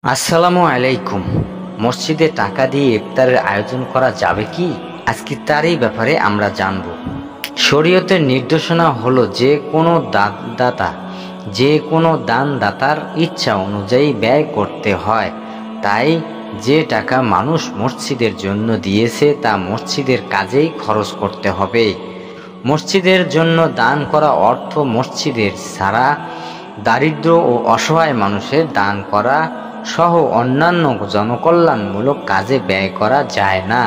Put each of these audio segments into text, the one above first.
আসসালামু আলাইকুম। মসজিদে টাকা দিয়ে ইফতারের আয়োজন করা যাবে কি? আজকে তারই ব্যাপারে আমরা জানব। শরীয়তের নির্দেশনা হলো যে কোনো দানদাতার ইচ্ছা অনুযায়ী ব্যয় করতে হয়। তাই যে টাকা মানুষ মসজিদের জন্য দিয়েছে তা মসজিদের কাজেই খরচ করতে হবে। মসজিদের জন্য দান করা অর্থ মসজিদের ছাড়া দারিদ্র ও অসহায় মানুষের দান করা সহ অন্যান্য জনকল্যাণমূলক কাজে ব্যয় করা যায় না।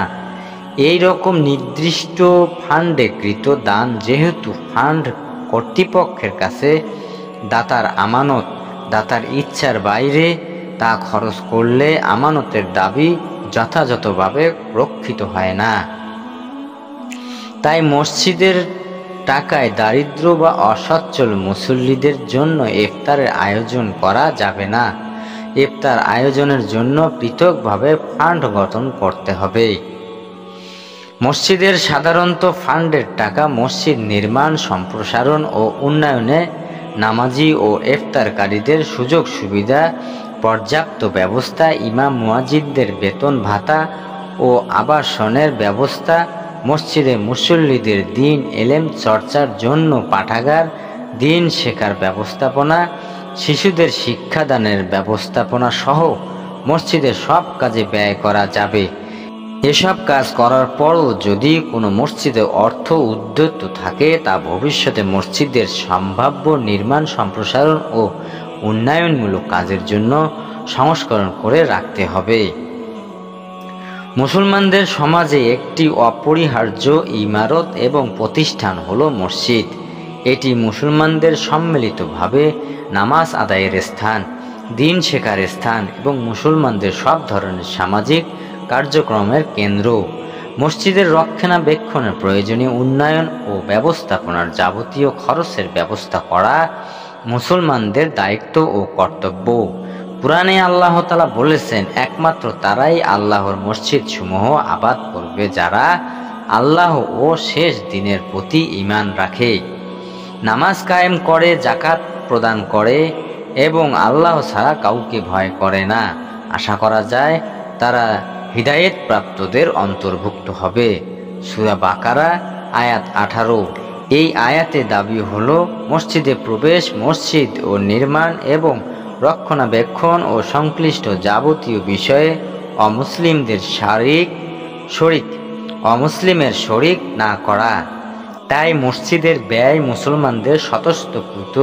এই রকম নির্দিষ্ট ফান্ডে কৃত দান যেহেতু ফান্ড কর্তৃপক্ষের কাছে দাতার আমানত, দাতার ইচ্ছার বাইরে, তা খরচ করলে আমানতের দাবি যথাযথভাবে রক্ষিত হয় না। তাই মসজিদের টাকায় দারিদ্র বা অসচ্ছল মুসল্লিদের জন্য ইফতারের আয়োজন করা যাবে না। ইফতার আয়োজনের জন্য পৃথকভাবে ফান্ড গঠন করতে হবে। মসজিদের সাধারণত ফান্ডের টাকা মসজিদ নির্মাণ, সম্প্রসারণ ও উন্নয়নে, নামাজি ও ইফতারকারীদের সুযোগ সুবিধা, পর্যাপ্ত ব্যবস্থা, ইমাম মুয়াজ্জিনদের বেতন ভাতা ও আবাসনের ব্যবস্থা, মসজিদে মুসল্লিদের দ্বীন এলেম চর্চার জন্য পাঠাগার, দ্বীন শেখার ব্যবস্থাপনা, শিশুদের শিক্ষাদানের ব্যবস্থাপনা সহ মসজিদের সব কাজে ব্যয় করা যাবে। এসব কাজ করার পরও যদি কোনো মসজিদে অর্থ উদ্বৃত্ত থাকে তা ভবিষ্যতে মসজিদের সম্ভাব্য নির্মাণ, সম্প্রসারণ ও উন্নয়নমূলক কাজের জন্য সংস্করণ করে রাখতে হবে। মুসলমানদের সমাজে একটি অপরিহার্য ইমারত এবং প্রতিষ্ঠান হলো মসজিদ। এটি মুসলমানদের সম্মিলিতভাবে নামাজ আদায়ের স্থান, দ্বীন শেখার স্থান এবং মুসলমানদের সব ধরনের সামাজিক কার্যক্রমের কেন্দ্র। মসজিদের রক্ষণাবেক্ষণের প্রয়োজনীয় উন্নয়ন ও ব্যবস্থাপনার যাবতীয় খরচের ব্যবস্থা করা মুসলমানদের দায়িত্ব ও কর্তব্য। কুরআনে আল্লাহ তাআলা বলেছেন, একমাত্র তারাই আল্লাহর মসজিদ সমূহ আবাদ করবে যারা আল্লাহ ও শেষ দিনের প্রতি ঈমান রাখে, নামাজ কায়েম করে, যাকাত প্রদান করে এবং আল্লাহ ছাড়া কাউকে ভয় করে না। আশা করা যায় তারা হিদায়েত প্রাপ্তদের অন্তর্ভুক্ত হবে। সূরা বাকারা আয়াত 18। এই আয়াতে দাবি হলো মসজিদে প্রবেশ, মসজিদ ও নির্মাণ এবং রক্ষণাবেক্ষণ ও সংশ্লিষ্ট যাবতীয় বিষয়ে অমুসলিমের শরিক না করা। তাই মসজিদের ব্যয় মুসলমানদের স্বতঃস্ফূর্ত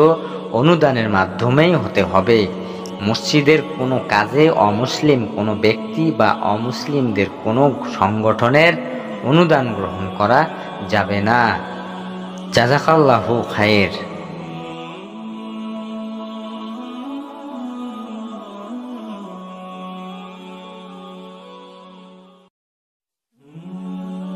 অনুদানের মাধ্যমেই হতে হবে। মসজিদের কোনো কাজে অমুসলিম কোনো ব্যক্তি বা অমুসলিমদের কোনো সংগঠনের অনুদান গ্রহণ করা যাবে না। জাযাকাল্লাহু খায়র।